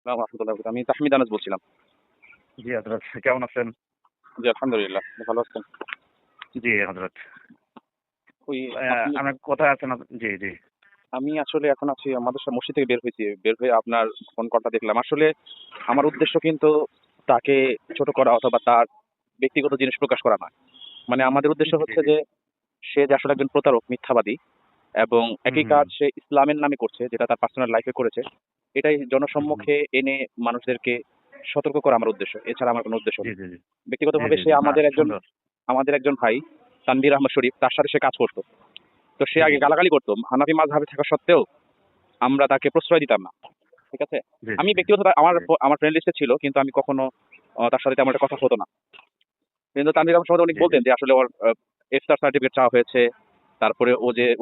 আসসালামু রাহমাতুল্লাহি ওয়া বারাকাতুহু। আমি তাহমিদ আনাস বলছিলাম। জি হজরত, কেমন আছেন? জি, আলহামদুলিল্লাহ। আপনি ভালো আছেন? জি হজরত। ওই আপনি আমার কোথায় আছেন জি জি। আমি আসলে এখন আছি মাদ্রাসা মসজিদ থেকে বের হয়েছি। বের হয়ে আপনার ফোন কলটা দেখলাম। আসলে আমার উদ্দেশ্য কিন্তু তাকে ছোট করা অথবা তার ব্যক্তিগত জিনিস প্রকাশ করা নয়। মানে আমাদের উদ্দেশ্য জি হচ্ছে জি। যে সে যে আসলে একজন প্রতারক, মিথ্যাবাদী এবং হুম একই হুম। কাজ সে ইসলামের নামে করছে যেটা তার পার্সোনাল লাইফে করেছে। এটাই হুম, হুম। জনসম্মুখে এনে মানুষদেরকে সতর্ক করা আমার উদ্দেশ্য। এছাড়া আমার কোনো উদ্দেশ্য জি নেই। জি জি। জি ব্যক্তিগতভাবে জি সে জি, না সুন্দর। আমাদের একজন ভাই তানভীর আহমদ শরীফ, তার সাথে সে কাজ করত। তো সে জি জি আগে জি। গালাগালি করতো। হানাফি মাযহাবে থাকা সত্ত্বেও আমরা তাকে প্রশ্রয় দিতাম না। ঠিক আছে? জি জি আমি জি। ব্যক্তিগত আমার জি আমার ফ্রেন্ড লিস্টে ছিল কিন্তু আমি কখনো তার সাথে তেমন একটা কথা হতো না। কিন্তু তানভীর আহমদ সম্বন্ধে উনি জি জি। বলতেন যে আসলে ওর ইফতার সার্টিফিকেট চাওয়া হয়েছে। তারপরে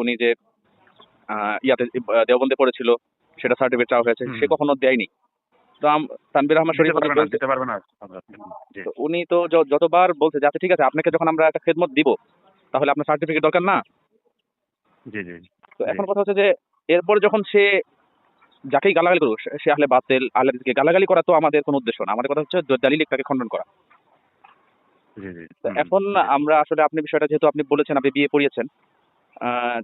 উনি যে ইয়াতে দেওবন্দে পড়েছিল সেটা সার্টিফিকেট চাওয়া হয়েছে। হুম। সে কখনো দেয়নি। তো তানভীর আহমদ দিতে শরীফ উনি পারবে না, বলছে, দিতে পারবে না হজরত। জি তো উনি তো যতবার বলছে যে আচ্ছা ঠিক আছে আপনাকে যখন আমরা একটা খেদমত দিব তাহলে আপনার সার্টিফিকেট দরকার না। জি জি। তো জি এখন কথা হচ্ছে যে এরপরে যখন সে যাকেই গালাগালি করুক সে আহলে বাতিল আহলে হাদিসকে গালাগালি করা তো আমাদের কোনো উদ্দেশ্য না। আমাদের কথা হচ্ছে দালিলিক তাকে খণ্ডন করা। জি। জি। তো হুম। এখন জি আমরা আসলে আপনি বিষয়টা যেহেতু আপনি বলেছেন আপনি বিয়ে পড়িয়েছেন,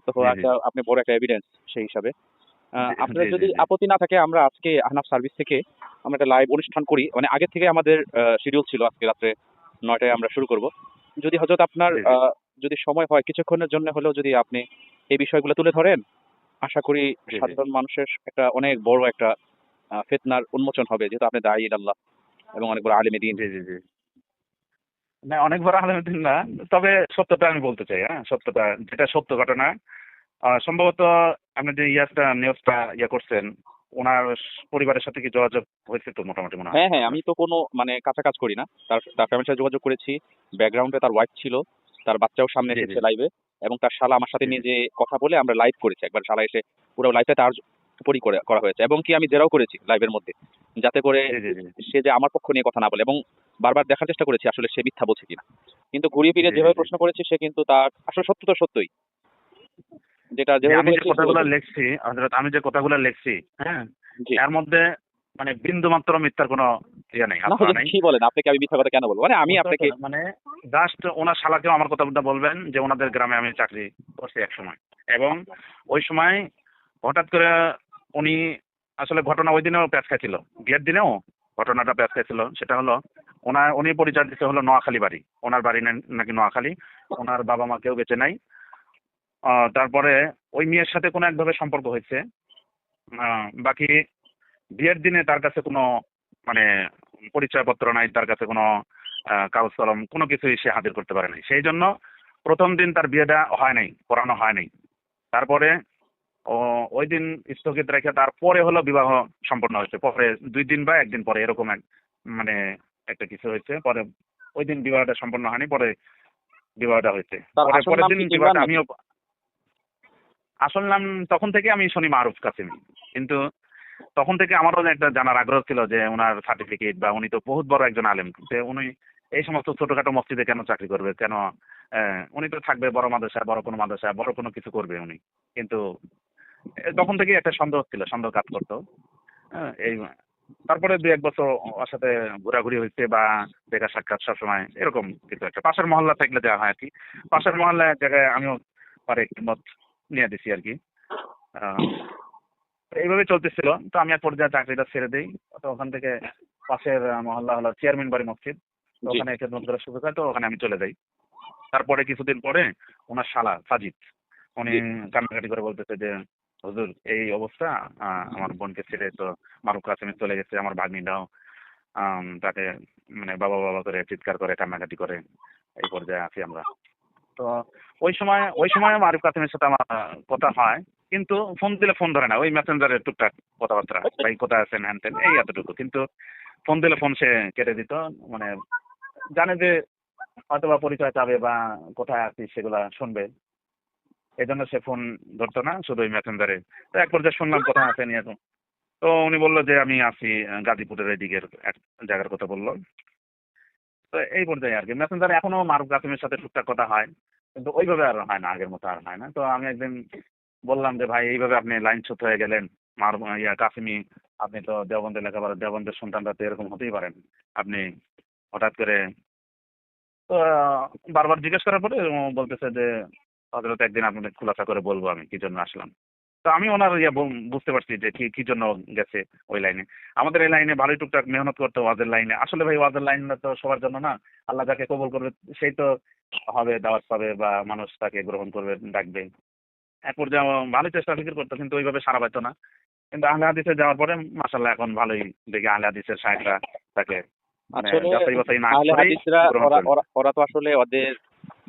তো জি। জি একটা আপনি বড় একটা এভিডেন্স সেই হিসাবে। জি। আপনার জি জি যদি জি। আপত্তি না থাকে আমরা আজকে আহনাফ সার্ভিস থেকে আমরা একটা লাইভ অনুষ্ঠান করি। মানে আগে থেকে আমাদের শিডিউল ছিল আজকে রাত্রে ৯ টায় আমরা শুরু করব। যদি হযরত আপনার জি জি। যদি সময় হয় কিছুক্ষণের জন্য হলেও যদি আপনি এই বিষয়গুলো তুলে ধরেন, আশা করি জি জি। সাধারণ মানুষের একটা অনেক বড় একটা ফিতনার উন্মোচন হবে। যেহেতু আপনি দায়ী ইলাল্লাহ এবং অনেক বড় আলেম দ্বীন। জি জি। জি। না, অনেক বড় আলহামদুলিল্লাহ না, তবে সত্যটা আমি বলতে চাই। হ্যাঁ, সত্যটা যেটা সত্য ঘটনা। সম্ভবত আপনি যে নিউজটা করছেন, ওনার পরিবারের সাথে কি যোগাযোগ হয়েছে তো মোটামুটি মনে হয় হ্যাঁ, হ্যাঁ, আপনার? আমি তো কোনো মানে কাঁচা কাজ করি না। তার ফ্যামিলির সাথে যোগাযোগ করেছি। ব্যাকগ্রাউন্ডে তার ওয়াইফ ছিল। তার বাচ্চাও সামনে জি জি। এসেছে লাইভে এবং তার শালা আমার সাথে জি জি। নিয়ে যে কথা বলে আমরা লাইভ করেছি। একবার শালা এসে পুরো লাইভটা তার উপরই করা হয়েছে এবং কি আমি জেরাও করেছি লাইভের মধ্যে। যাতে করে জি জি। জি সে যে আমার পক্ষ নিয়ে কথা না বলে এবং বারবার দেখার চেষ্টা করেছি আসলে সে মিথ্যা বলছে কিনা। কিন্তু ঘুরিয়ে জি। ফিরিয়ে জি যেভাবে জি। প্রশ্ন করেছি সে কিন্তু তার আসলে সত্য তো সত্যই। যেটা যে যেভাবে আমি যে বলেছি সেভাবে কথাগুলো বলেছি। লিখছি হযরত, আমি যে কথাগুলো লিখছি, হ্যাঁ, জি। এর মধ্যে মানে বিন্দু মাত্র মিথ্যার কোনো নেই, না আশ্রয় হুজুর নেই। কি বলেন? আপনাকে আমি মিথ্যা কথা কেন বলব? মানে আমি বুঝতে আপনাকে পারছেন? মানে জাস্ট ওনার শালাকেও আমার কথাটা বলবেন যে ওনাদের গ্রামে আমি চাকরি করছি একসময়, এবং ওই সময় হঠাৎ করে উনি আসলে ঘটনা ওই দিনেও প্যাঁচ খাইছিল, বিয়ের দিনেও ঘটনাটা প্যাঁচ খাইছিল। সেটা হলো উনি পরিচয় দিতে হলো নোয়াখালী বাড়ি, ওনার বাড়ি নাকি নোয়াখালী, ওনার বাবা মা কেউ বেঁচে নাই। তারপরে ওই মেয়ের সাথে কোনো একভাবে সম্পর্ক হয়েছে। বাকি বিয়ের দিনে তার কাছে কোনো মানে পরিচয়পত্র নাই, তার কাছে কোনো কাগজ কলম কোনো কিছুই সে হাজির করতে পারে নাই। সেই জন্য প্রথম দিন তার বিয়েটা হয় নাই, পড়ানো হয় নাই। তারপরে ও ওই দিন স্থগিত রেখে তারপরে হলো বিবাহ সম্পন্ন হয়েছে। পরে ২ দিন বা ১ দিন পরে এরকম মানে একটা কিছু হয়েছে। পরে ওই দিন বিবাহটা সম্পন্ন হয়নি, পরে বিবাহটা হয়েছে। তার পরে আসল পরের নাম দিন কি ইমরান বিবাহটা নাকি? আমিও আসল নাম তখন থেকে আমি শুনি মারুফ কাসেমি। কিন্তু তখন থেকে আমারও একটা জানার আগ্রহ ছিল যে উনার সার্টিফিকেট, বা উনি তো বহুত বড় একজন আলেম, যে উনি এই সমস্ত ছোটখাটো মসজিদে কেন চাকরি করবে, কেন উনি তো থাকবে বড় মাদ্রাসায়, বড় কোনো মাদ্রাসায়, বড় কোনো কিছু করবে উনি। কিন্তু তখন থেকেই একটা সন্দেহ ছিল, সন্দেহ কাজ করতো। এই তারপরে ২-১ বছর ওর সাথে ঘোরাঘুরি হয়েছে, বা দেখা সাক্ষাৎ সবসময় এরকম কিছু একটা। পাশের মহল্লা থাকলে দেওয়া হয় আর কি। পাশের মহল্লায় এক জায়গায় আমিও পরে মত নিয়ে দিছি আর কি। আহ, তো এইভাবে চলতেছিল। তো আমি এক পর্যায়ে চাকরিটা ছেড়ে দেই। তো ওখান থেকে পাশের মহল্লা হলো চেয়ারম্যান বাড়ি মসজিদ। তো জি, ওখানে খেদমত করার সুযোগ হয়, তো ওখানে আমি চলে যাই। তারপরে কিছুদিন পরে ওনার শালা সাজিদ উনি জি। কান্নাকাটি করে বলতেছে যে হুজুর এই অবস্থা, আমার বোনকে ছেড়ে তো মারুফ কাসেমি চলে গেছে, আমার ভাগ্নিটাও তাকে মানে বাবা বাবা করে চিৎকার করে কান্নাকাটি করে, এই পর্যায়ে আছি আমরা। তো ওই সময় মারুফ কাসেমের সাথে আমার কথা হয়, কিন্তু ফোন দিলে ফোন ধরে না, ওই মেসেঞ্জারে টুকটাক কথাবার্তা, ভাই কোথায় আছেন হ্যান ত্যান এই এতটুকু। কিন্তু ফোন দিলে ফোন সে কেটে দিত। মানে জানে যে হয়তোবা পরিচয় চাবে বা কোথায় আছিস সেগুলা শুনবে, এই জন্য সে ফোন ধরতো না, শুধু ওই মেসেঞ্জারে। তো এক পর্যায়ে শুনলাম কোথায় আছেন এখন। তো উনি বললো যে আমি আছি গাজীপুরের এই দিকের এক জায়গার কথা বললো। তো এই পর্যায়ে আর কি মেসেঞ্জারে এখনো মারুফ কাসেমের সাথে টুকটাক কথা হয়, কিন্তু ওইভাবে আর হয় না, আগের মতো আর হয় না। তো আমি একদিন বললাম যে ভাই এইভাবে আপনি লাইনচ্যুত হয়ে গেলেন, কাসেমি আপনি তো দেওবন্দে লেখাপড়া, দেওবন্দের সন্তানরা তো এরকম হতেই পারেন। আপনি হঠাৎ করে তো বারবার জিজ্ঞেস করার পরে ও বলতেছে যে হযরত একদিন আপনাদের খুলাসা করে বলবো আমি কি জন্য আসলাম। তো আমি ওনার বুঝতে পারছি যে কি জন্য গেছে ওই লাইনে। আমাদের এই লাইনে ভালোই টুকটাক মেহনত করতে, ওয়াজের লাইনে। আসলে ভাই ওয়াজের লাইনটা তো সবার জন্য না। আল্লাহ যাকে কবুল করবে সেই তো হবে, দাওয়াত পাবে বা মানুষ তাকে গ্রহণ করবে, ডাকবে। এক পর্যায়ে ভালোই চেষ্টা ফিকির করতো, কিন্তু ওইভাবে সাড়া পাইতো না। কিন্তু আহলে হাদিসে যাওয়ার পরে মাশাআল্লাহ এখন ভালোই দেখি আহলে হাদিসের শায়েখরা তাকে মানে আসলে যাচাই বাছাই না আহলে করেই হাদিসরা গ্রহণ ওরা করে। ওরা ওরা তো আসলে ওদের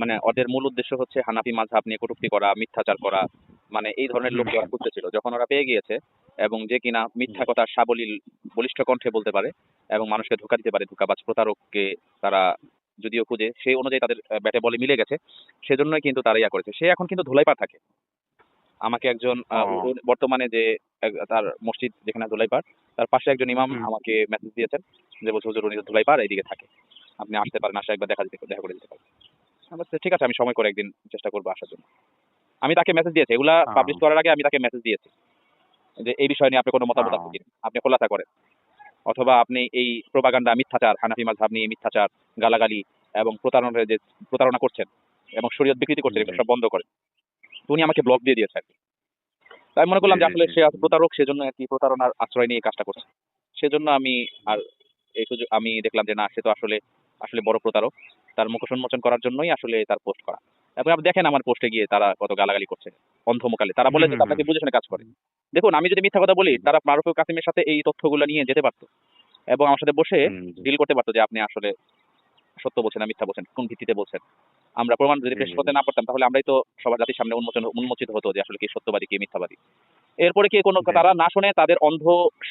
মানে ওদের মূল উদ্দেশ্য হচ্ছে হানাফি মাযহাব নিয়ে কটূক্তি করা, মিথ্যাচার করা, মানে এই ধরনের হুম, লোককে ওরা খুঁজতেছিল। যখন ওরা পেয়ে গিয়েছে এবং যে কিনা হুম, মিথ্যা কথা সাবলীল বলিষ্ঠ কণ্ঠে বলতে পারে এবং মানুষকে ধোঁকা দিতে পারে, ধোঁকাবাজ প্রতারককে তারা যদিও খুঁজে সেই অনুযায়ী তাদের ব্যাটে বলে মিলে গেছে, সেজন্যই কিন্তু তারা ইয়া করেছে। সে এখন কিন্তু ধুলাইপাড় থাকে। আমাকে একজন ও, বর্তমানে যে তার মসজিদ যেখানে ধুলাইপাড়, তার পাশে একজন ইমাম হুম, আমাকে মেসেজ দিয়েছেন যে বলছে হুজুর উনি তো ধুলাইপাড় এইদিকে থাকে, আপনি আসতে পারেন, আসে একবার দেখা করে দিতে পারেন। আমি বলছি, ঠিক আছে আমি সময় করে একদিন চেষ্টা করবো আসার জন্য। আমি তাকে মেসেজ দিয়েছি, এগুলা পাবলিশ ও, করার আগে আমি তাকে মেসেজ দিয়েছি যে এই বিষয় নিয়ে আপনার কোনো মতামত আছে ও, কিনা, আপনি খোলাসা করেন, অথবা আপনি এই প্রোপাগান্ডা, মিথ্যাচার, হানাফি মাযহাব নিয়ে মিথ্যাচার, গালাগালি এবং প্রতারণার যে প্রতারণা করছেন এবং শরীয়ত বিকৃতি করছেন, জি, এগুলো সব বন্ধ করেন। তো উনি আমাকে ব্লক দিয়ে দিয়েছে আর কি। তাই মনে জি, করলাম যে জি, আসলে জি, সে প্রতারক, সেজন্য আর কি প্রতারণার আশ্রয় নিয়ে এই কাজটা করছে। সেজন্য আমি আর এই সুযোগ আমি দেখলাম যে না, সে তো আসলে আসলে বড় প্রতারক। তার মুখ উন্মোচন করার জন্যই আসলে তার পোস্ট করা। এবং আপনি দেখেন আমার পোস্টে গিয়ে তারা কত গালাগালি করছে অন্ধমুখালে। তারা হুম, বলে যে হুম, আপনাকে বুঝে শুনে কাজ করে। দেখুন আমি যদি মিথ্যা কথা বলি, হুম, তারা মারুফুল কাসিমের সাথে এই তথ্যগুলো নিয়ে যেতে পারতো এবং আমার সাথে বসে হুম, জি, ডিল করতে পারতো যে আপনি আসলে সত্য বলছেন না মিথ্যা বলছেন, কোন ভিত্তিতে বলছেন। আমরা প্রমাণ যদি জি, পেশ জি, জি, করতে না পারতাম, তাহলে আমরাই তো সবার জাতির সামনে উন্মোচিত হতো যে আসলে কে সত্যবাদী কে মিথ্যাবাদী। এরপরে কি কোনো জি, তারা জি, না শুনে তাদের অন্ধ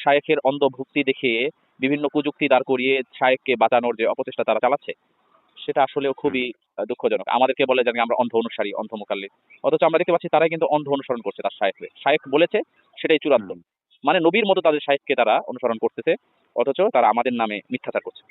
শায়েখের অন্ধ ভক্তি দেখিয়ে বিভিন্ন কুযুক্তি দাঁড় করিয়ে শায়েখকে বাঁচানোর যে অপচেষ্টা তারা চালাচ্ছে, সেটা আসলেও হুম, খুবই দুঃখজনক। আমাদেরকে বলে যে আমরা অন্ধ অনুসারী, অন্ধ মুকাল্লিদ। অথচ আমরা দেখতে পাচ্ছি তারাই কিন্তু অন্ধ অনুসরণ করছে তার শায়েখকে। শায়েখ বলেছে সেটাই চূড়ান্ত। হুম, মানে নবীর মতো তাদের শায়েখকে তারা অনুসরণ করতেছে, অথচ তারা আমাদের নামে মিথ্যাচার করছে।